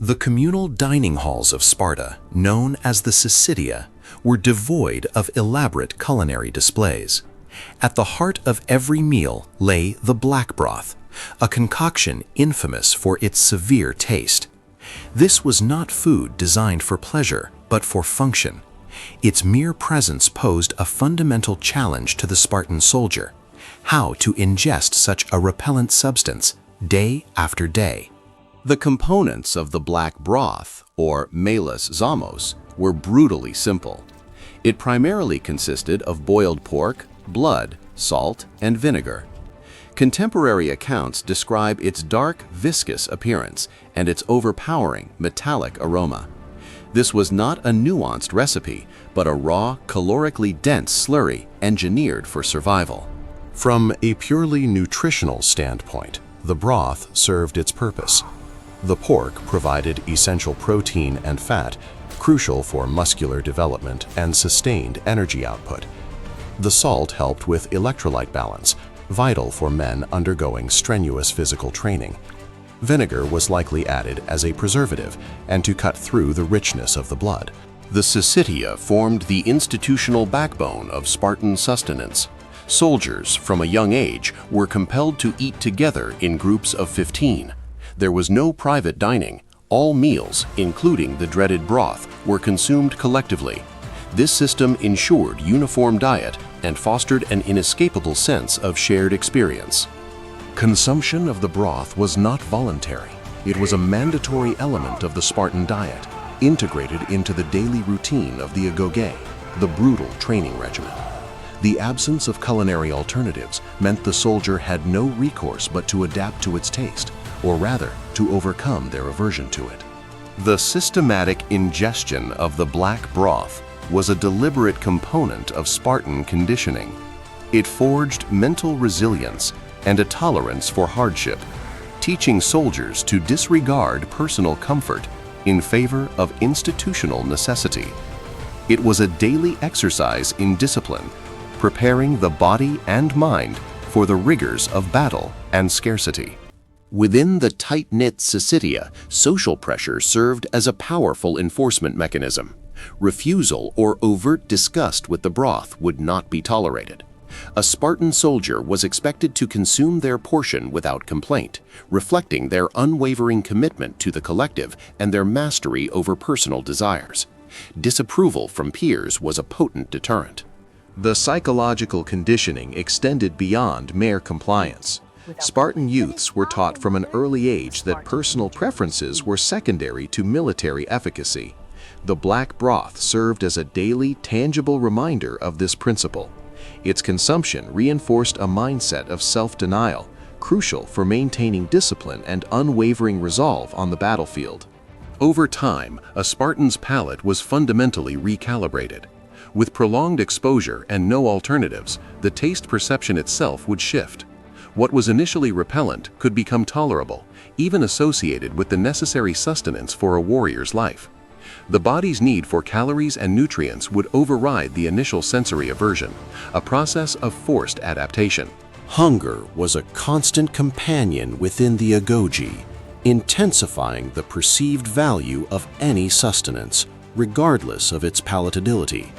The communal dining halls of Sparta, known as the Syssitia, were devoid of elaborate culinary displays. At the heart of every meal lay the black broth, a concoction infamous for its severe taste. This was not food designed for pleasure, but for function. Its mere presence posed a fundamental challenge to the Spartan soldier: how to ingest such a repellent substance day after day. The components of the black broth, or Melas Zomos, were brutally simple. It primarily consisted of boiled pork, blood, salt, and vinegar. Contemporary accounts describe its dark, viscous appearance and its overpowering, metallic aroma. This was not a nuanced recipe, but a raw, calorically dense slurry engineered for survival. From a purely nutritional standpoint, the broth served its purpose. The pork provided essential protein and fat, crucial for muscular development and sustained energy output. The salt helped with electrolyte balance, vital for men undergoing strenuous physical training. Vinegar was likely added as a preservative and to cut through the richness of the blood. The Syssitia formed the institutional backbone of Spartan sustenance. Soldiers, from a young age, were compelled to eat together in groups of 15. There was no private dining. All meals, including the dreaded broth, were consumed collectively. This system ensured uniform diet and fostered an inescapable sense of shared experience. Consumption of the broth was not voluntary. It was a mandatory element of the Spartan diet, integrated into the daily routine of the Agoge, the brutal training regimen. The absence of culinary alternatives meant the soldier had no recourse but to adapt to its taste, or rather, to overcome their aversion to it. The systematic ingestion of the black broth was a deliberate component of Spartan conditioning. It forged mental resilience and a tolerance for hardship, teaching soldiers to disregard personal comfort in favor of institutional necessity. It was a daily exercise in discipline, preparing the body and mind for the rigors of battle and scarcity. Within the tight-knit Syssitia, social pressure served as a powerful enforcement mechanism. Refusal or overt disgust with the broth would not be tolerated. A Spartan soldier was expected to consume their portion without complaint, reflecting their unwavering commitment to the collective and their mastery over personal desires. Disapproval from peers was a potent deterrent. The psychological conditioning extended beyond mere compliance. Spartan youths were taught from an early age that personal preferences were secondary to military efficacy. The black broth served as a daily, tangible reminder of this principle. Its consumption reinforced a mindset of self-denial, crucial for maintaining discipline and unwavering resolve on the battlefield. Over time, a Spartan's palate was fundamentally recalibrated. With prolonged exposure and no alternatives, the taste perception itself would shift. What was initially repellent could become tolerable, even associated with the necessary sustenance for a warrior's life. The body's need for calories and nutrients would override the initial sensory aversion, a process of forced adaptation. Hunger was a constant companion within the Agoge, intensifying the perceived value of any sustenance, regardless of its palatability.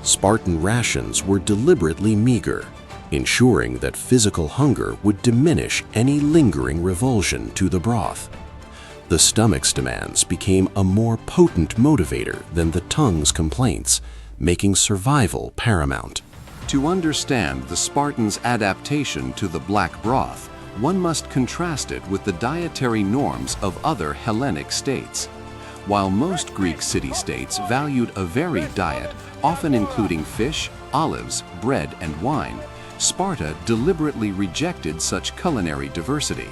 Spartan rations were deliberately meager, ensuring that physical hunger would diminish any lingering revulsion to the broth. The stomach's demands became a more potent motivator than the tongue's complaints, making survival paramount. To understand the Spartans' adaptation to the black broth, one must contrast it with the dietary norms of other Hellenic states. While most Greek city-states valued a varied diet, often including fish, olives, bread, and wine, Sparta deliberately rejected such culinary diversity.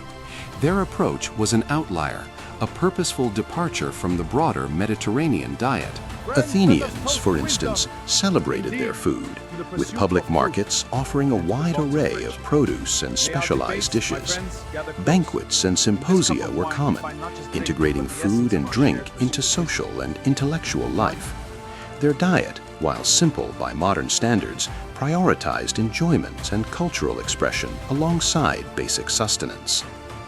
Their approach was an outlier, a purposeful departure from the broader Mediterranean diet. Athenians, for instance, celebrated their food, with public markets offering a wide array of produce and specialized dishes. Banquets and symposia were common, integrating food and drink into social and intellectual life. Their diet, while simple by modern standards, prioritized enjoyment and cultural expression alongside basic sustenance.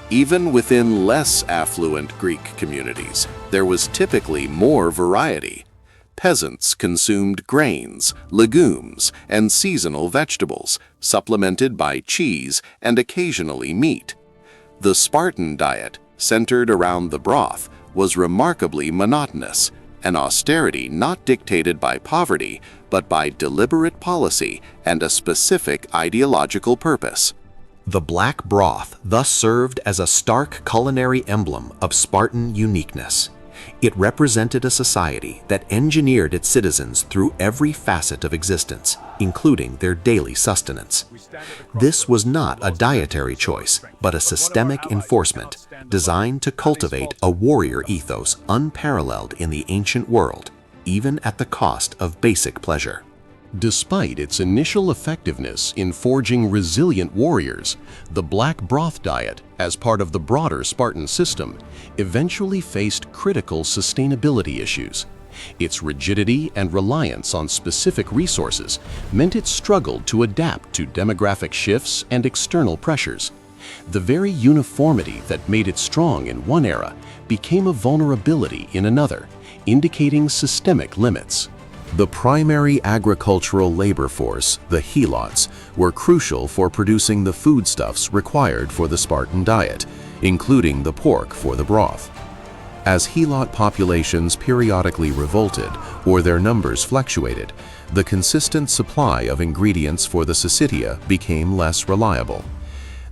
Even within less affluent Greek communities, there was typically more variety. Peasants consumed grains, legumes, and seasonal vegetables, supplemented by cheese and occasionally meat. The Spartan diet, centered around the broth, was remarkably monotonous, an austerity not dictated by poverty, but by deliberate policy and a specific ideological purpose. The black broth thus served as a stark culinary emblem of Spartan uniqueness. It represented a society that engineered its citizens through every facet of existence, including their daily sustenance. This was not a dietary choice, but a systemic enforcement designed to cultivate a warrior ethos unparalleled in the ancient world, even at the cost of basic pleasure. Despite its initial effectiveness in forging resilient warriors, the black broth diet, as part of the broader Spartan system, eventually faced critical sustainability issues. Its rigidity and reliance on specific resources meant it struggled to adapt to demographic shifts and external pressures. The very uniformity that made it strong in one era became a vulnerability in another, indicating systemic limits. The primary agricultural labor force, the helots, were crucial for producing the foodstuffs required for the Spartan diet, including the pork for the broth. As helot populations periodically revolted or their numbers fluctuated, the consistent supply of ingredients for the Syssitia became less reliable.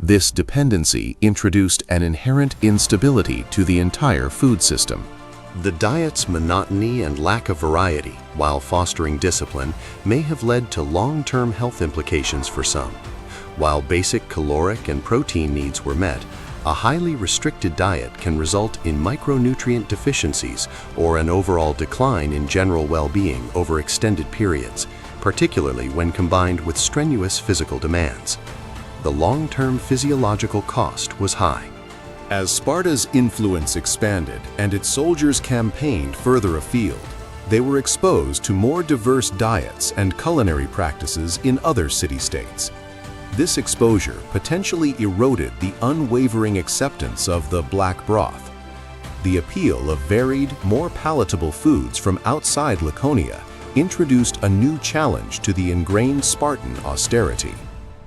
This dependency introduced an inherent instability to the entire food system. The diet's monotony and lack of variety, while fostering discipline, may have led to long-term health implications for some. While basic caloric and protein needs were met, a highly restricted diet can result in micronutrient deficiencies or an overall decline in general well-being over extended periods, particularly when combined with strenuous physical demands. The long-term physiological cost was high. As Sparta's influence expanded and its soldiers campaigned further afield, they were exposed to more diverse diets and culinary practices in other city-states. This exposure potentially eroded the unwavering acceptance of the black broth. The appeal of varied, more palatable foods from outside Laconia introduced a new challenge to the ingrained Spartan austerity.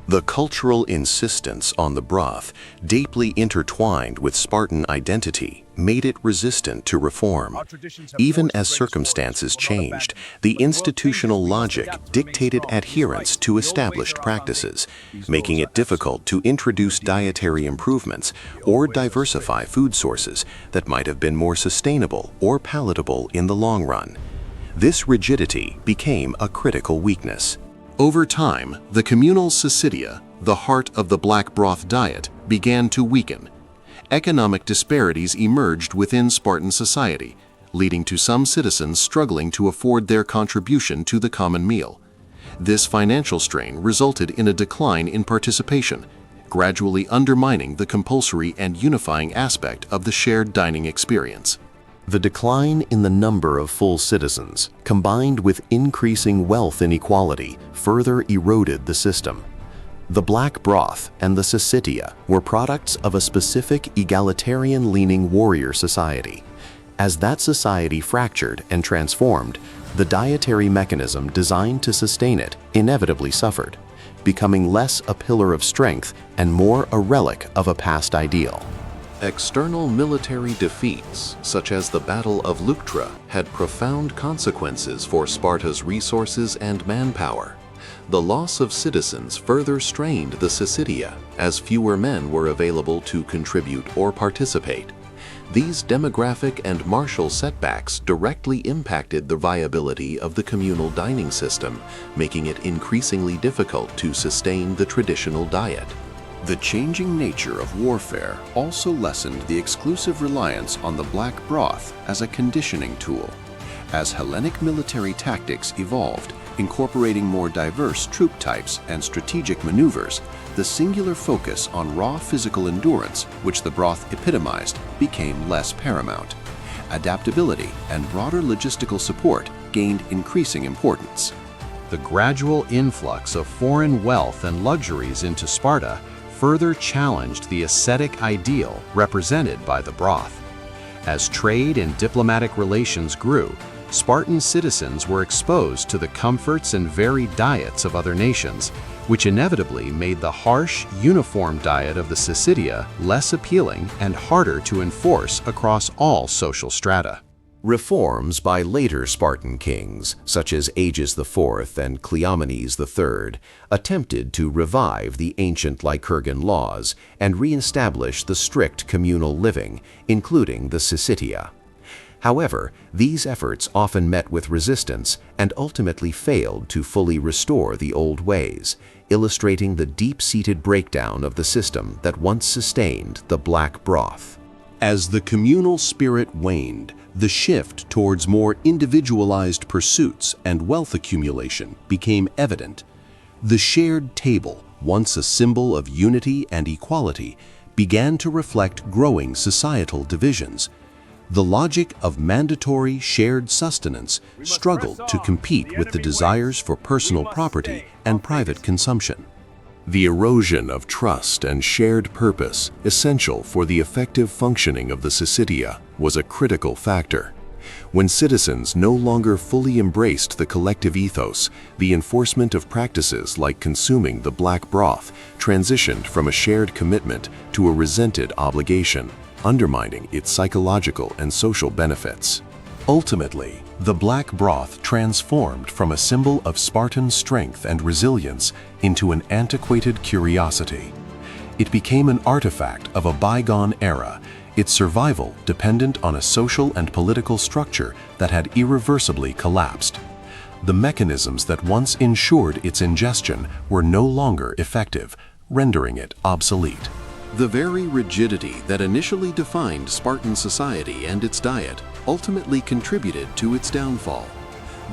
The cultural insistence on the broth, deeply intertwined with Spartan identity, made it resistant to reform. Even as circumstances changed, the institutional logic dictated adherence to established practices, making it difficult to introduce dietary improvements or diversify food sources that might have been more sustainable or palatable in the long run. This rigidity became a critical weakness. Over time, the communal Syssitia, the heart of the black broth diet, began to weaken. Economic disparities emerged within Spartan society, leading to some citizens struggling to afford their contribution to the common meal. This financial strain resulted in a decline in participation, gradually undermining the compulsory and unifying aspect of the shared dining experience. The decline in the number of full citizens, combined with increasing wealth inequality, further eroded the system. The black broth and the Syssitia were products of a specific egalitarian-leaning warrior society. As that society fractured and transformed, the dietary mechanism designed to sustain it inevitably suffered, becoming less a pillar of strength and more a relic of a past ideal. External military defeats, such as the Battle of Leuctra, had profound consequences for Sparta's resources and manpower. The loss of citizens further strained the Syssitia, as fewer men were available to contribute or participate. These demographic and martial setbacks directly impacted the viability of the communal dining system, making it increasingly difficult to sustain the traditional diet. The changing nature of warfare also lessened the exclusive reliance on the black broth as a conditioning tool. As Hellenic military tactics evolved, incorporating more diverse troop types and strategic maneuvers, the singular focus on raw physical endurance, which the broth epitomized, became less paramount. Adaptability and broader logistical support gained increasing importance. The gradual influx of foreign wealth and luxuries into Sparta further challenged the ascetic ideal represented by the broth. As trade and diplomatic relations grew, Spartan citizens were exposed to the comforts and varied diets of other nations, which inevitably made the harsh, uniform diet of the Syssitia less appealing and harder to enforce across all social strata. Reforms by later Spartan kings, such as Aeges IV and Cleomenes III, attempted to revive the ancient Lycurgan laws and re-establish the strict communal living, including the Syssitia. However, these efforts often met with resistance and ultimately failed to fully restore the old ways, illustrating the deep-seated breakdown of the system that once sustained the Black Broth. As the communal spirit waned, the shift towards more individualized pursuits and wealth accumulation became evident. The shared table, once a symbol of unity and equality, began to reflect growing societal divisions. The logic of mandatory shared sustenance struggled to compete with the desires for personal property and private consumption. The erosion of trust and shared purpose, essential for the effective functioning of the Syssitia, was a critical factor. When citizens no longer fully embraced the collective ethos, the enforcement of practices like consuming the black broth transitioned from a shared commitment to a resented obligation, undermining its psychological and social benefits. Ultimately, the black broth transformed from a symbol of Spartan strength and resilience into an antiquated curiosity. It became an artifact of a bygone era, its survival dependent on a social and political structure that had irreversibly collapsed. The mechanisms that once ensured its ingestion were no longer effective, rendering it obsolete. The very rigidity that initially defined Spartan society and its diet ultimately contributed to its downfall.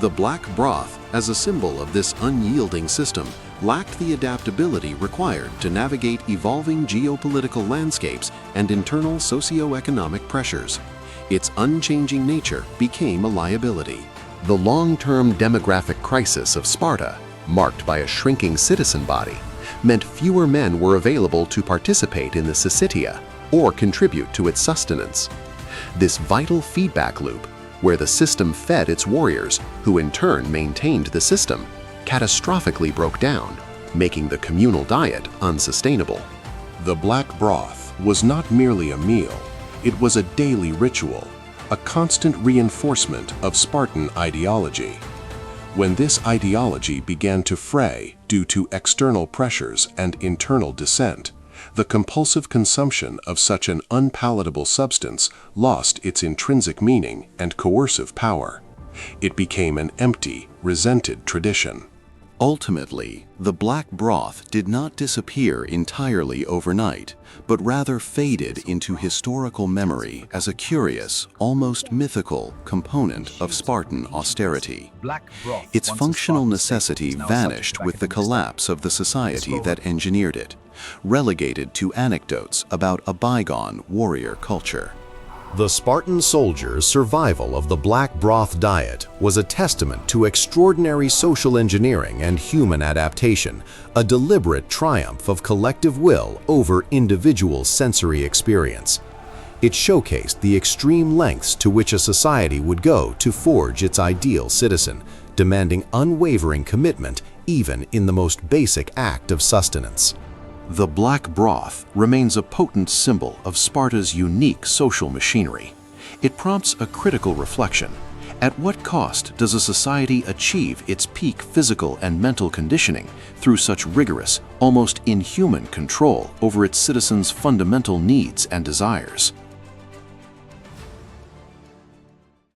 The black broth, as a symbol of this unyielding system, lacked the adaptability required to navigate evolving geopolitical landscapes and internal socio-economic pressures. Its unchanging nature became a liability. The long-term demographic crisis of Sparta, marked by a shrinking citizen body, meant fewer men were available to participate in the Syssitia or contribute to its sustenance. This vital feedback loop, where the system fed its warriors, who in turn maintained the system, catastrophically broke down, making the communal diet unsustainable. The black broth was not merely a meal, it was a daily ritual, a constant reinforcement of Spartan ideology. When this ideology began to fray due to external pressures and internal dissent, the compulsive consumption of such an unpalatable substance lost its intrinsic meaning and coercive power. It became an empty, resented tradition. Ultimately, the black broth did not disappear entirely overnight, but rather faded into historical memory as a curious, almost mythical component of Spartan austerity. Its functional necessity vanished with the collapse of the society that engineered it, relegated to anecdotes about a bygone warrior culture. The Spartan soldiers' survival of the black broth diet was a testament to extraordinary social engineering and human adaptation, a deliberate triumph of collective will over individual sensory experience. It showcased the extreme lengths to which a society would go to forge its ideal citizen, demanding unwavering commitment even in the most basic act of sustenance. The black broth remains a potent symbol of Sparta's unique social machinery. It prompts a critical reflection. At what cost does a society achieve its peak physical and mental conditioning through such rigorous, almost inhuman control over its citizens' fundamental needs and desires?